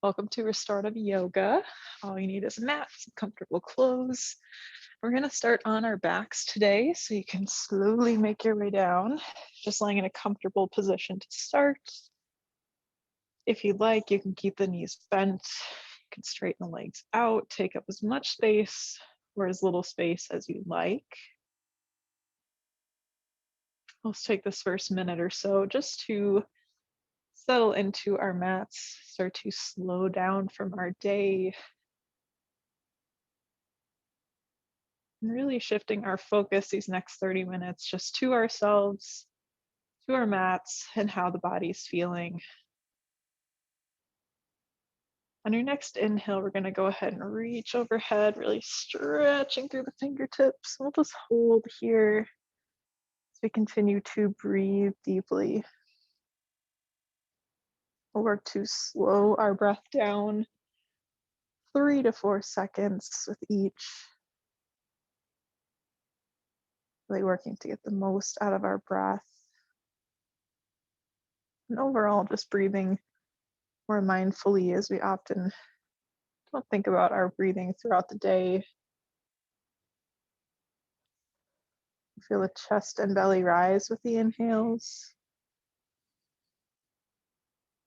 Welcome to Restorative Yoga. All you need is a mat, some comfortable clothes. We're going to start on our backs today, so you can slowly make your way down, just lying in a comfortable position to start. If you'd like, you can keep the knees bent. You can straighten the legs out, take up as much space or as little space as you like. Let's take this first minute or so just to settle into our mats, start to slow down from our day, and really shifting our focus these next 30 minutes just to ourselves, to our mats, and how the body's feeling. On your next inhale, we're going to go ahead and reach overhead, really stretching through the fingertips. We'll just hold here as we continue to breathe deeply. We'll work to slow our breath down 3 to 4 seconds with each. Really working to get the most out of our breath. And overall, just breathing more mindfully, as we often don't think about our breathing throughout the day. Feel the chest and belly rise with the inhales.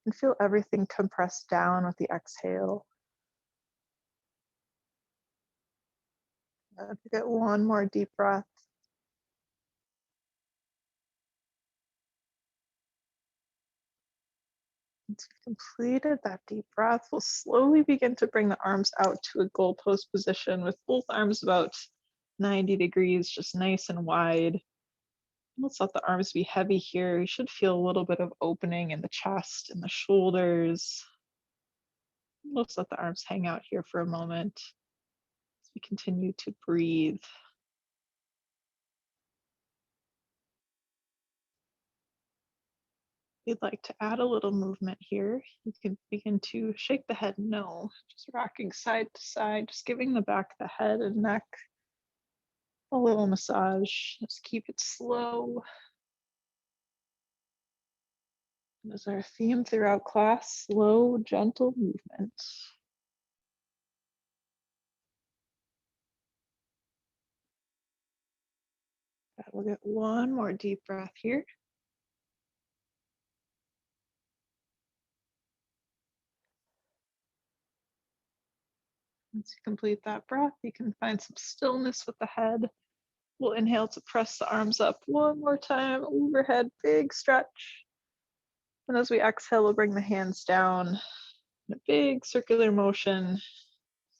And feel everything compress down with the exhale. Get one more deep breath. Once you've completed that deep breath, we'll slowly begin to bring the arms out to a goal pose position with both arms about 90 degrees, just nice and wide. Let's let the arms be heavy here. You should feel a little bit of opening in the chest and the shoulders. Let's let the arms hang out here for a moment as we continue to breathe. If you'd like to add a little movement here, you can begin to shake the head no, just rocking side to side, just giving the back of the head and neck a little massage. Just keep it slow. And as our theme throughout class, slow, gentle movement. We'll get one more deep breath here. Once you complete that breath, you can find some stillness with the head. We'll inhale to press the arms up one more time, overhead, big stretch. And as we exhale, we'll bring the hands down in a big circular motion,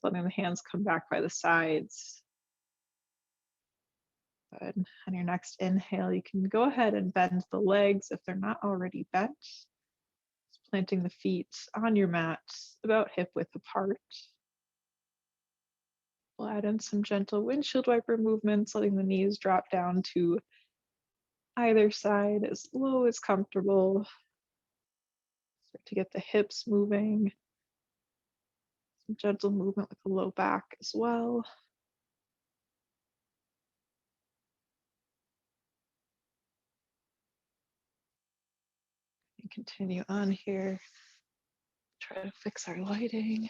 letting the hands come back by the sides. Good. On your next inhale, you can go ahead and bend the legs if they're not already bent. Just planting the feet on your mat, about hip width apart. We'll add in some gentle windshield wiper movements, letting the knees drop down to either side as low as comfortable. Start to get the hips moving. Some gentle movement with the low back as well. And continue on here. Try to fix our lighting.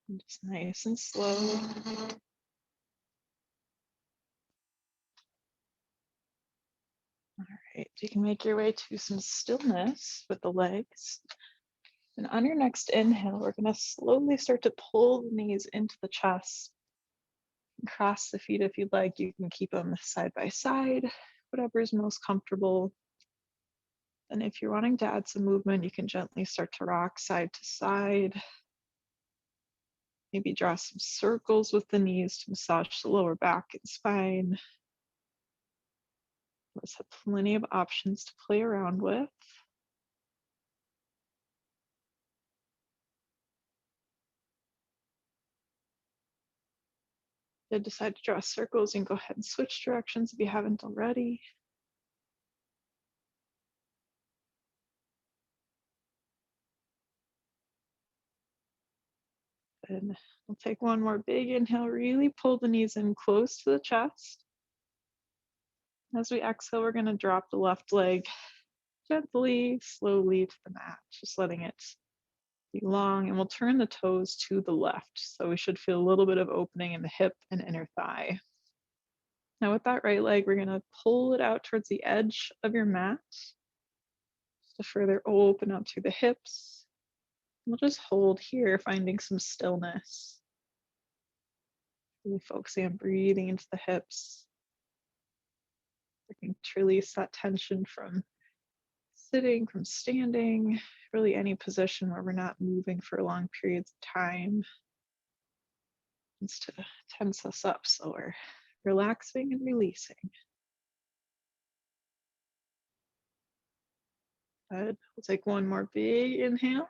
And just nice and slow. All right, you can make your way to some stillness with the legs. And on your next inhale, we're going to slowly start to pull the knees into the chest. Cross the feet if you'd like. You can keep them side by side, whatever is most comfortable. And if you're wanting to add some movement, you can gently start to rock side to side. Maybe draw some circles with the knees to massage the lower back and spine. Let's have plenty of options to play around with. If you decide to draw circles, you can go ahead and switch directions if you haven't already. And we'll take one more big inhale, really pull the knees in close to the chest. As we exhale, we're going to drop the left leg gently, slowly to the mat, just letting it be long. And we'll turn the toes to the left. So we should feel a little bit of opening in the hip and inner thigh. Now with that right leg, we're gonna pull it out towards the edge of your mat, just to further open up through the hips. We'll just hold here, finding some stillness. Really focusing on breathing into the hips. Looking to release that tension from sitting, from standing, really any position where we're not moving for long periods of time. Just to tense us up so we're relaxing and releasing. Good. We'll take one more big inhale.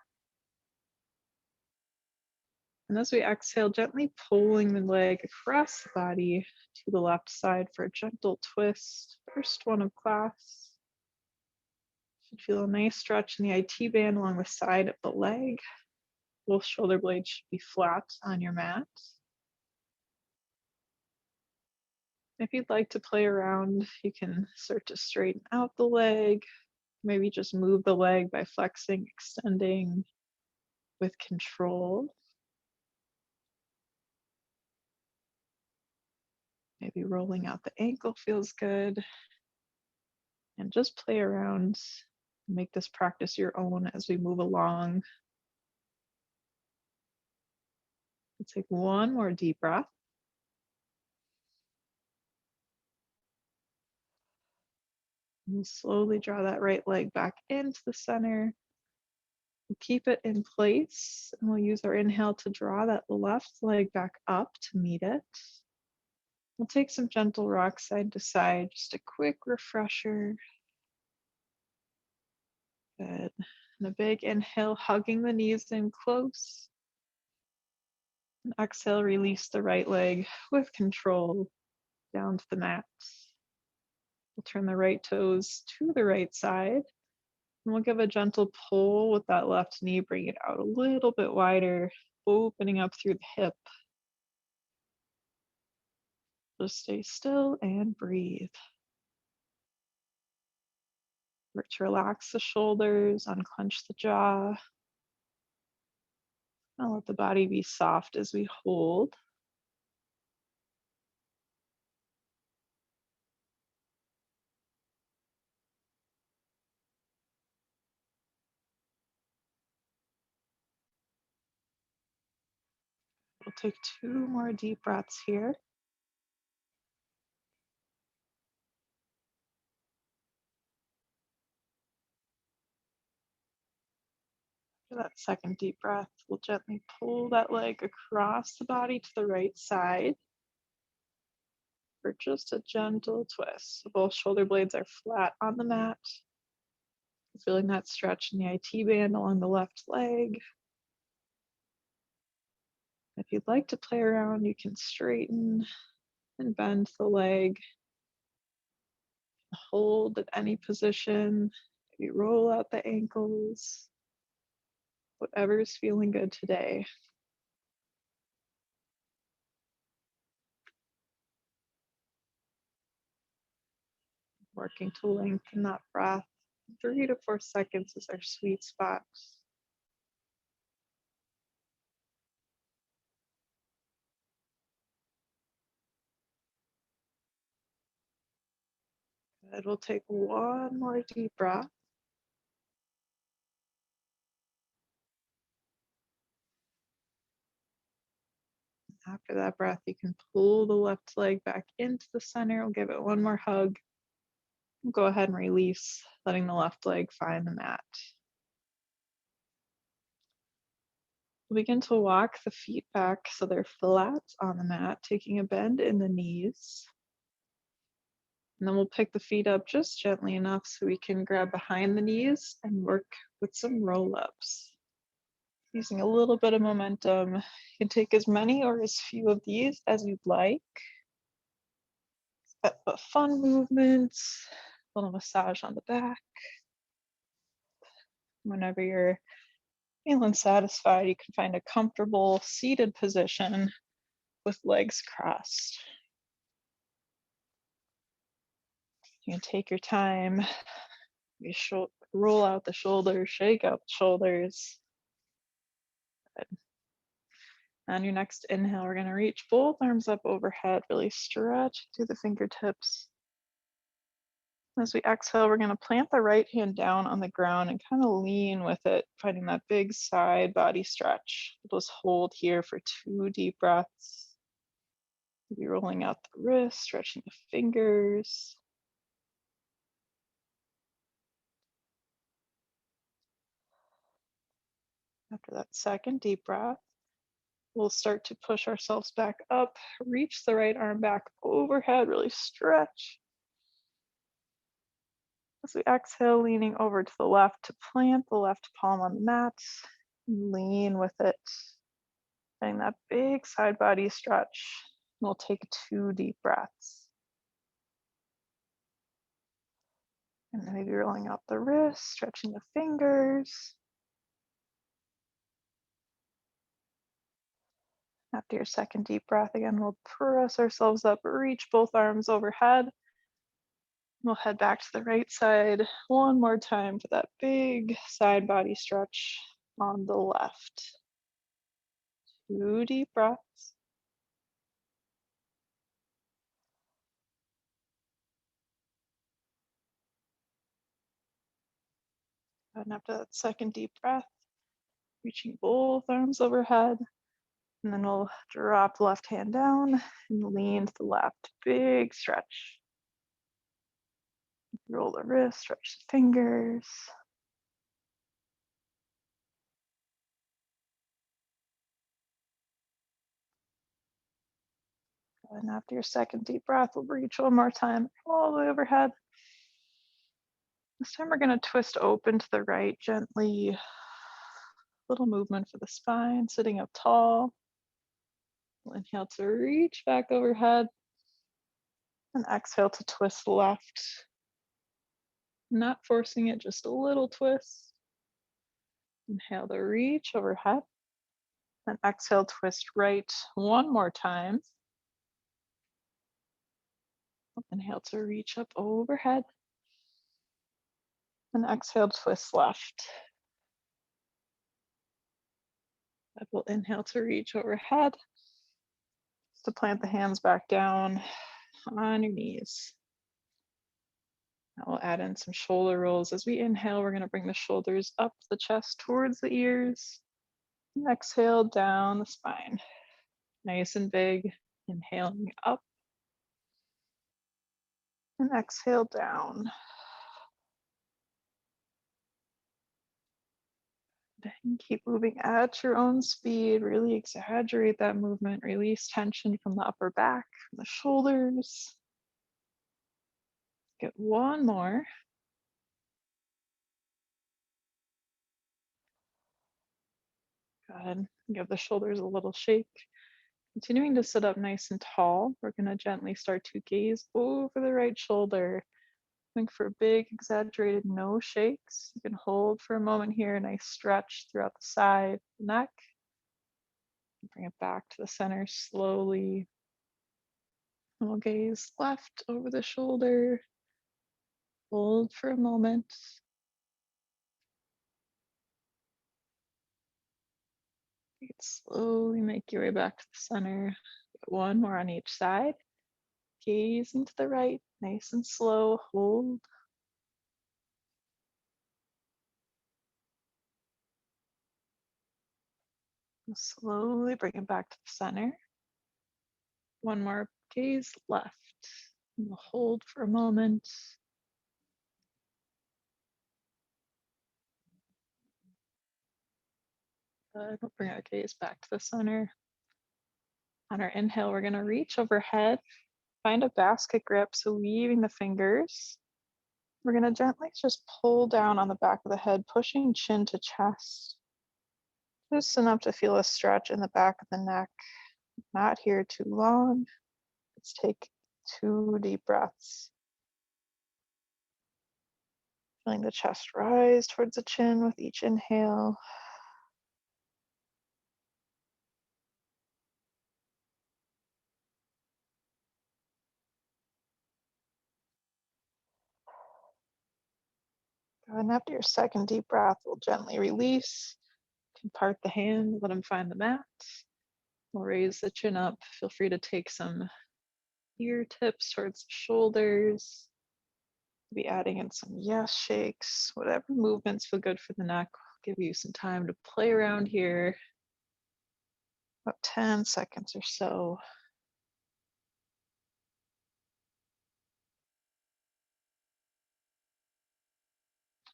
And as we exhale, gently pulling the leg across the body to the left side for a gentle twist. First one of class. Should feel a nice stretch in the IT band along the side of the leg. Both shoulder blades should be flat on your mat. If you'd like to play around, you can start to straighten out the leg. Maybe just move the leg by flexing, extending with control. Maybe rolling out the ankle feels good. And just play around. Make this practice your own as we move along. We'll take one more deep breath. And we'll slowly draw that right leg back into the center. We'll keep it in place, and we'll use our inhale to draw that left leg back up to meet it. We'll take some gentle rocks side to side, just a quick refresher. Good. And a big inhale, hugging the knees in close. And exhale, release the right leg with control down to the mat. We'll turn the right toes to the right side. And we'll give a gentle pull with that left knee, bring it out a little bit wider, opening up through the hip. Just stay still and breathe. Work to relax the shoulders, unclench the jaw. And let the body be soft as we hold. We'll take two more deep breaths here. For that second deep breath, we'll gently pull that leg across the body to the right side for just a gentle twist. So both shoulder blades are flat on the mat. Feeling that stretch in the IT band along the left leg. If you'd like to play around, you can straighten and bend the leg. Hold at any position. Maybe roll out the ankles. Whatever is feeling good today. Working to lengthen that breath. 3 to 4 seconds is our sweet spot. Good. We'll take one more deep breath. After that breath, you can pull the left leg back into the center. We'll give it one more hug. We'll go ahead and release, letting the left leg find the mat. We'll begin to walk the feet back so they're flat on the mat, taking a bend in the knees. And then we'll pick the feet up just gently enough so we can grab behind the knees and work with some roll-ups. Using a little bit of momentum, you can take as many or as few of these as you'd like. But fun movements, a little massage on the back. Whenever you're feeling satisfied, you can find a comfortable seated position with legs crossed. You can take your time. Roll out the shoulders, shake out the shoulders. Good. On your next inhale, we're gonna reach both arms up overhead, really stretch through the fingertips. As we exhale, we're gonna plant the right hand down on the ground and kind of lean with it, finding that big side body stretch. We'll just hold here for 2 deep breaths. Maybe rolling out the wrist, stretching the fingers. After that second deep breath, we'll start to push ourselves back up, reach the right arm back overhead, really stretch. As we exhale, leaning over to the left to plant the left palm on the mat, lean with it, getting that big side body stretch. We'll take 2 deep breaths. And maybe rolling out the wrist, stretching the fingers. After your second deep breath, again, we'll press ourselves up, reach both arms overhead. We'll head back to the right side one more time for that big side body stretch on the left. 2 deep breaths. And after that second deep breath, reaching both arms overhead. And then we'll drop the left hand down and lean to the left. Big stretch. Roll the wrist, stretch the fingers. And after your second deep breath, we'll reach one more time all the way overhead. This time we're going to twist open to the right gently. Little movement for the spine, sitting up tall. We'll inhale to reach back overhead. And exhale to twist left. Not forcing it, just a little twist. Inhale to reach overhead. And exhale, twist right one more time. Inhale to reach up overhead. And exhale, twist left. And we'll inhale to reach overhead. Just to plant the hands back down on your knees. Now we'll add in some shoulder rolls. As we inhale, we're going to bring the shoulders up the chest towards the ears. And exhale down the spine. Nice and big. Inhaling up. And exhale down. And keep moving at your own speed. Really exaggerate that movement. Release tension from the upper back, from the shoulders. Get one more. Go ahead. Give the shoulders a little shake. Continuing to sit up nice and tall, we're going to gently start to gaze over the right shoulder. Looking for big, exaggerated no shakes. You can hold for a moment here, nice stretch throughout the side, neck. Bring it back to the center slowly. And we'll gaze left over the shoulder. Hold for a moment. You can slowly make your way back to the center. One more on each side. Gaze into the right, nice and slow. Hold. And slowly bring it back to the center. One more gaze left. And we'll hold for a moment. Good. We'll bring our gaze back to the center. On our inhale, we're going to reach overhead, find a basket grip. So weaving the fingers. We're going to gently just pull down on the back of the head, pushing chin to chest. Just enough to feel a stretch in the back of the neck. Not here too long. Let's take 2 deep breaths. Feeling the chest rise towards the chin with each inhale. And after your second deep breath, we'll gently release. You can part the hands, let them find the mat. We'll raise the chin up. Feel free to take some ear tips towards the shoulders. Be adding in some yes shakes, whatever movements feel good for the neck. Give you some time to play around here. About 10 seconds or so.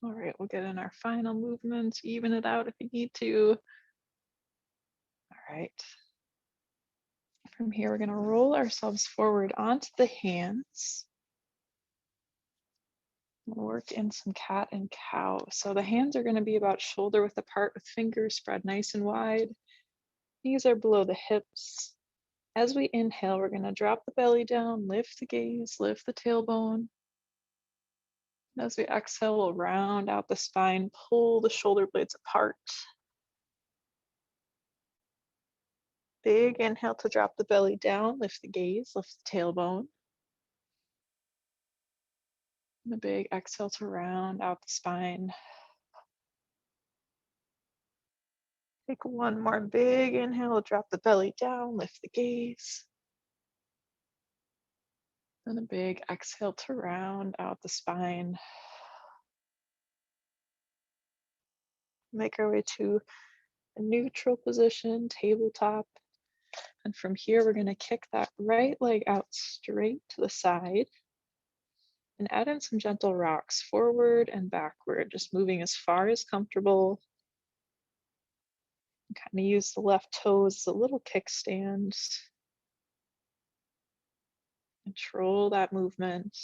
All right, we'll get in our final movements, even it out if you need to. All right. From here, we're going to roll ourselves forward onto the hands. We'll work in some cat and cow. So the hands are going to be about shoulder width apart with fingers spread nice and wide. Knees are below the hips. As we inhale, we're going to drop the belly down, lift the gaze, lift the tailbone. As we exhale, we'll round out the spine, pull the shoulder blades apart. Big inhale to drop the belly down, lift the gaze, lift the tailbone. And a big exhale to round out the spine. Take one more big inhale, drop the belly down, lift the gaze. And a big exhale to round out the spine. Make our way to a neutral position, tabletop. And from here, we're going to kick that right leg out straight to the side and add in some gentle rocks forward and backward, just moving as far as comfortable. Kind of use the left toes as a little kickstand. Control that movement.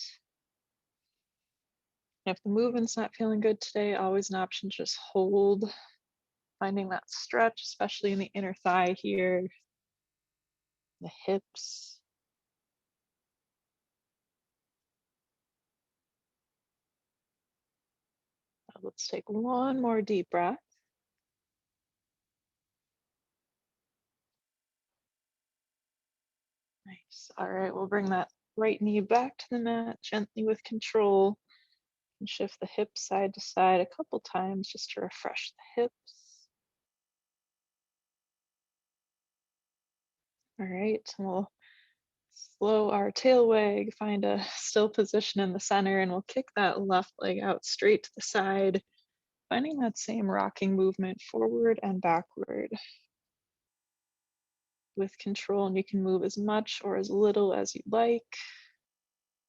If the movement's not feeling good today, always an option to just hold, finding that stretch, especially in the inner thigh here, the hips. Let's take one more deep breath. Nice. All right, we'll bring that right knee back to the mat gently with control and shift the hips side to side a couple times just to refresh the hips. All right, and we'll slow our tail wag, find a still position in the center, and we'll kick that left leg out straight to the side, finding that same rocking movement forward and backward with control. And you can move as much or as little as you'd like.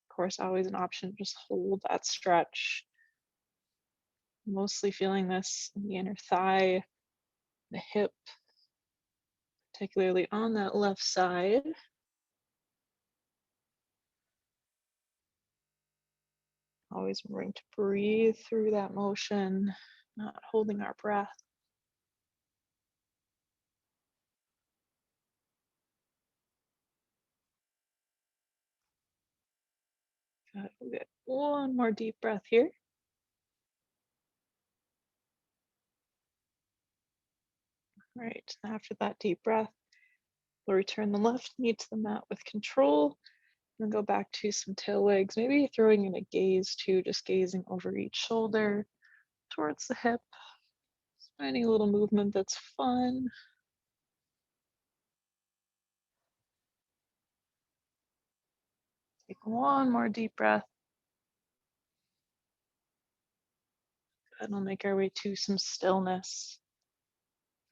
Of course, always an option to just hold that stretch. Mostly feeling this in the inner thigh, the hip, particularly on that left side. Always remembering to breathe through that motion, not holding our breath. Good. We'll get one more deep breath here. All right, after that deep breath, we'll return the left knee to the mat with control and go back to some tail wags, maybe throwing in a gaze too, just gazing over each shoulder towards the hip. Just any little movement that's fun. Take one more deep breath. And we'll make our way to some stillness.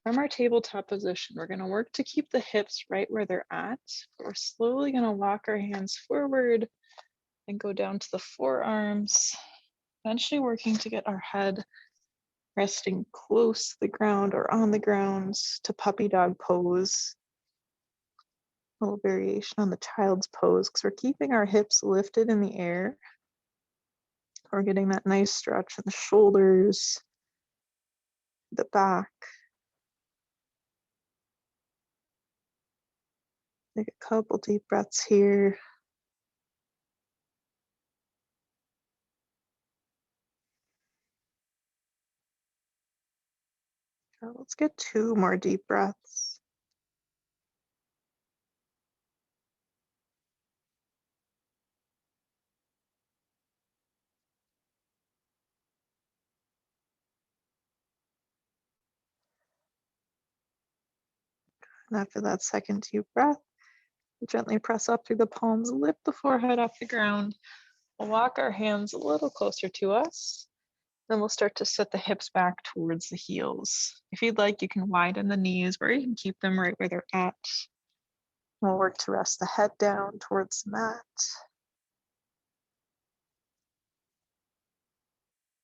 From our tabletop position, we're going to work to keep the hips right where they're at. But we're slowly going to walk our hands forward and go down to the forearms, eventually working to get our head resting close to the ground or on the ground to puppy dog pose. A little variation on the child's pose because we're keeping our hips lifted in the air. We're getting that nice stretch in the shoulders, the back. Take a couple deep breaths here. Let's get two more deep breaths. And after that second deep breath, gently press up through the palms, lift the forehead off the ground. We'll walk our hands a little closer to us. Then we'll start to set the hips back towards the heels. If you'd like, you can widen the knees or you can keep them right where they're at. We'll work to rest the head down towards the mat.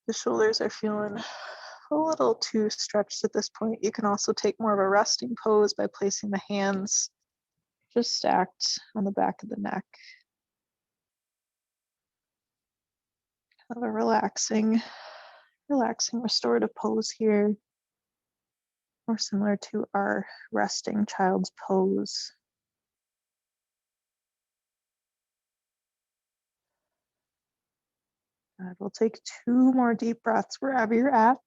The shoulders are feeling a little too stretched at this point. You can also take more of a resting pose by placing the hands just stacked on the back of the neck. Kind of a relaxing restorative pose here, more similar to our resting child's pose. Good. We'll take 2 more deep breaths wherever you're at.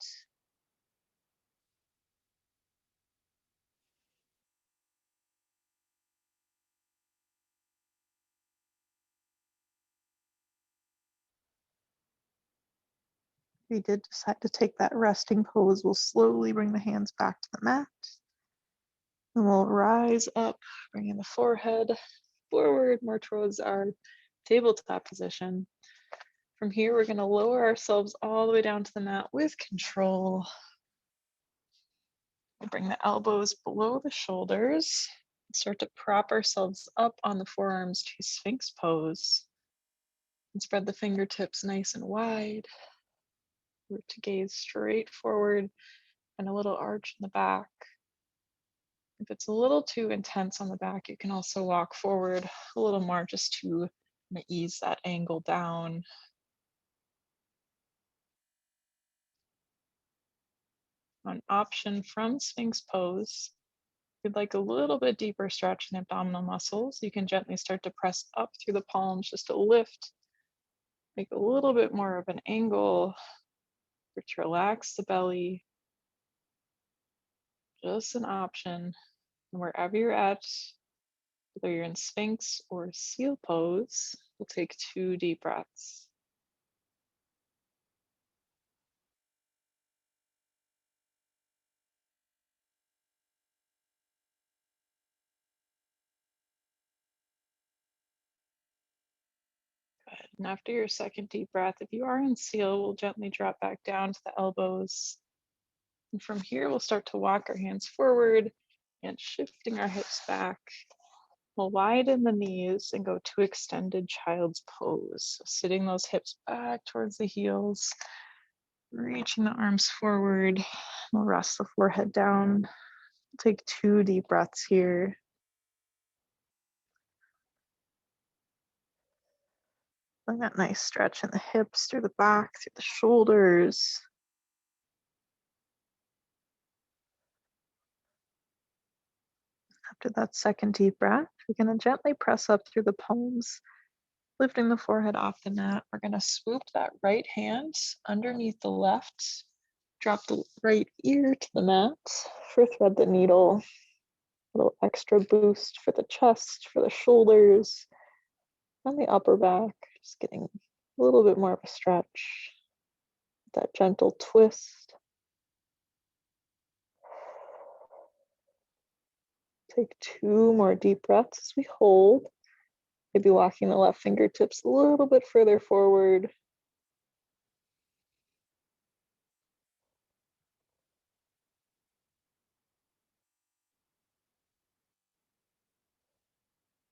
If you did decide to take that resting pose, we'll slowly bring the hands back to the mat. And we'll rise up, bringing the forehead forward, more towards our tabletop position. From here, we're going to lower ourselves all the way down to the mat with control. We'll bring the elbows below the shoulders. Start to prop ourselves up on the forearms to Sphinx Pose. And spread the fingertips nice and wide. Root to gaze straight forward and a little arch in the back. If it's a little too intense on the back, you can also walk forward a little more just to ease that angle down. An option from Sphinx Pose, if you'd like a little bit deeper stretch in the abdominal muscles, you can gently start to press up through the palms just to lift, make a little bit more of an angle, to relax the belly. Just an option. And wherever you're at, whether you're in Sphinx or Seal Pose, we'll take 2 deep breaths. Good. And after your second deep breath, if you are in Seal, we'll gently drop back down to the elbows. And from here, we'll start to walk our hands forward and shifting our hips back. We'll widen the knees and go to extended child's pose. So sitting those hips back towards the heels, reaching the arms forward. We'll rest the forehead down. Take 2 deep breaths here. Feeling that nice stretch in the hips, through the back, through the shoulders. After that second deep breath, we're going to gently press up through the palms, lifting the forehead off the mat. We're going to swoop that right hand underneath the left, drop the right ear to the mat for thread the needle. A little extra boost for the chest, for the shoulders, and the upper back. Just getting a little bit more of a stretch. That gentle twist. Take 2 more deep breaths as we hold. Maybe walking the left fingertips a little bit further forward.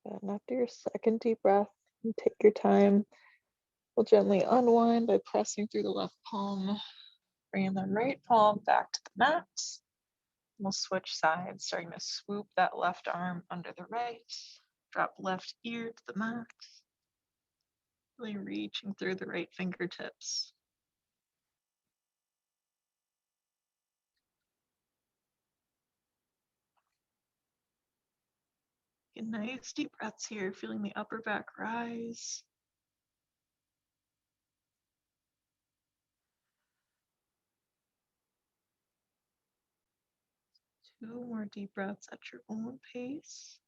And after your second deep breath, you take your time. We'll gently unwind by pressing through the left palm, bringing the right palm back to the mat. We'll switch sides, starting to swoop that left arm under the right, drop left ear to the mat, really reaching through the right fingertips. Get nice deep breaths here, feeling the upper back rise. 2 more deep breaths at your own pace.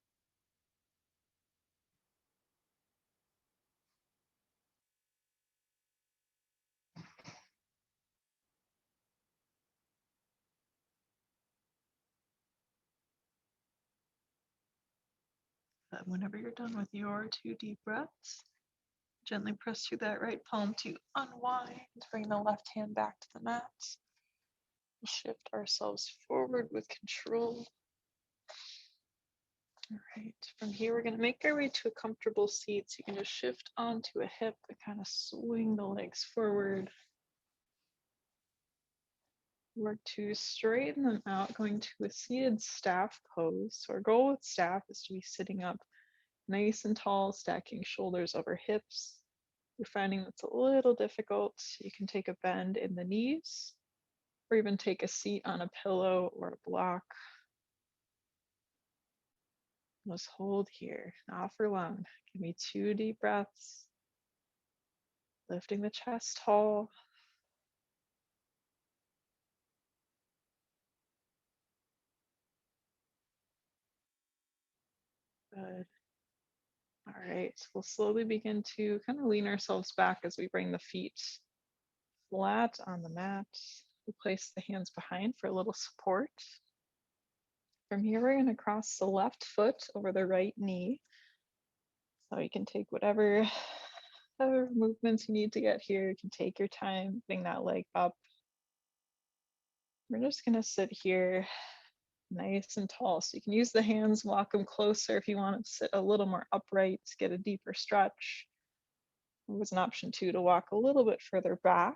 But whenever you're done with your 2 deep breaths, gently press through that right palm to unwind. Bring the left hand back to the mat. Shift ourselves forward with control. All right, from here, we're going to make our way to a comfortable seat. So you can just shift onto a hip and kind of swing the legs forward. Work to straighten them out, going to a seated staff pose. So our goal with staff is to be sitting up nice and tall, stacking shoulders over hips. If you're finding that's a little difficult, you can take a bend in the knees, or even take a seat on a pillow or a block. Let's hold here, not for long. Give me 2 deep breaths, lifting the chest tall. Good. All right, so we'll slowly begin to kind of lean ourselves back as we bring the feet flat on the mat. We'll place the hands behind for a little support. From here, we're going to cross the left foot over the right knee. So you can take whatever movements you need to get here. You can take your time, bring that leg up. We're just going to sit here nice and tall. So you can use the hands, walk them closer if you want to sit a little more upright, get a deeper stretch. There was an option too to walk a little bit further back,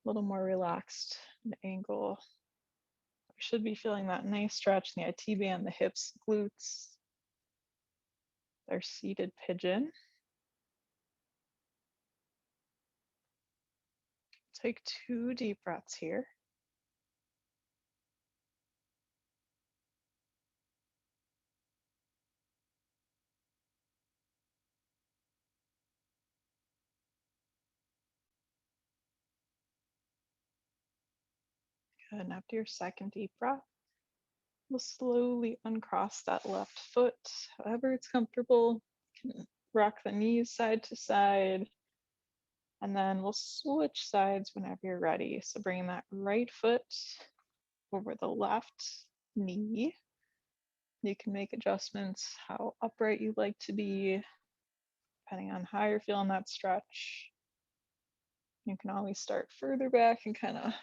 a little more relaxed in the angle. We should be feeling that nice stretch in the IT band, the hips, glutes. Our seated pigeon. Take 2 deep breaths here. Good. And after your second deep breath, we'll slowly uncross that left foot, however it's comfortable. You can rock the knees side to side, and then we'll switch sides whenever you're ready. So bringing that right foot over the left knee. You can make adjustments how upright you'd like to be, depending on how you're feeling that stretch. You can always start further back and kind of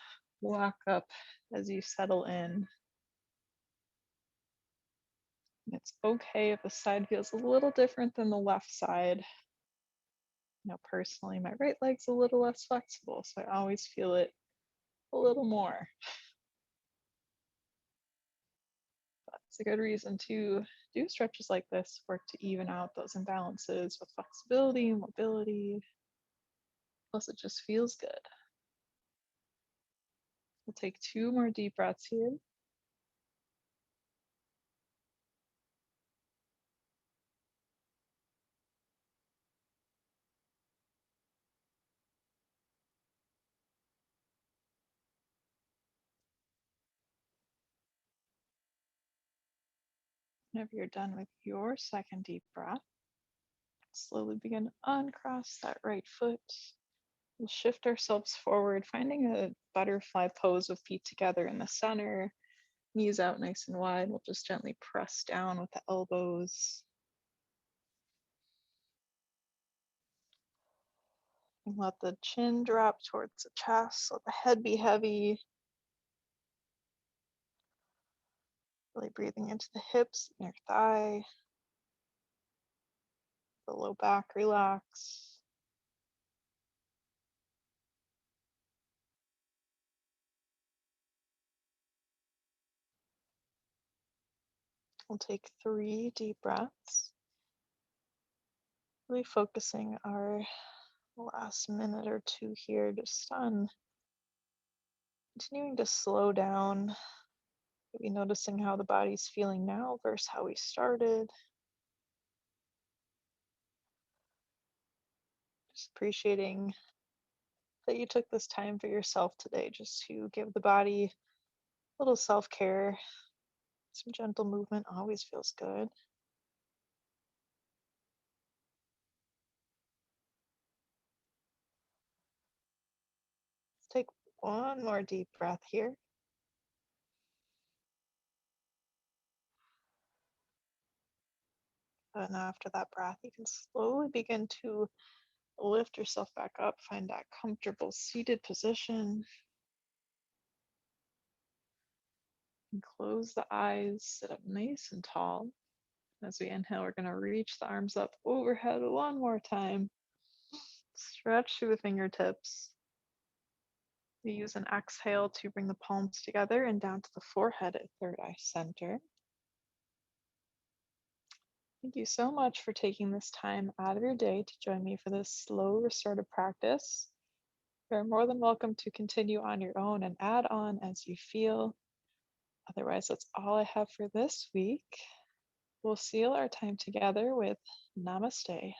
walk up as you settle in. It's okay if the side feels a little different than the left side. You know, personally, my right leg's a little less flexible, so I always feel it a little more. But it's a good reason to do stretches like this, work to even out those imbalances with flexibility, mobility. Plus, it just feels good. We'll take 2 more deep breaths here. Whenever you're done with your second deep breath, slowly begin to uncross that right foot. We'll shift ourselves forward, finding a butterfly pose with feet together in the center, knees out nice and wide. We'll just gently press down with the elbows. And let the chin drop towards the chest, let the head be heavy. Really breathing into the hips, inner thigh, the low back relax. We'll take 3 deep breaths, really focusing our last minute or 2 here just on continuing to slow down, maybe noticing how the body's feeling now versus how we started. Just appreciating that you took this time for yourself today just to give the body a little self-care. Some gentle movement always feels good. Let's take 1 more deep breath here. And after that breath, you can slowly begin to lift yourself back up, find that comfortable seated position, and close the eyes, sit up nice and tall. As we inhale, we're going to reach the arms up overhead one more time. Stretch through the fingertips. We use an exhale to bring the palms together and down to the forehead at third eye center. Thank you so much for taking this time out of your day to join me for this slow restorative practice. You're more than welcome to continue on your own and add on as you feel. Otherwise, that's all I have for this week. We'll seal our time together with Namaste.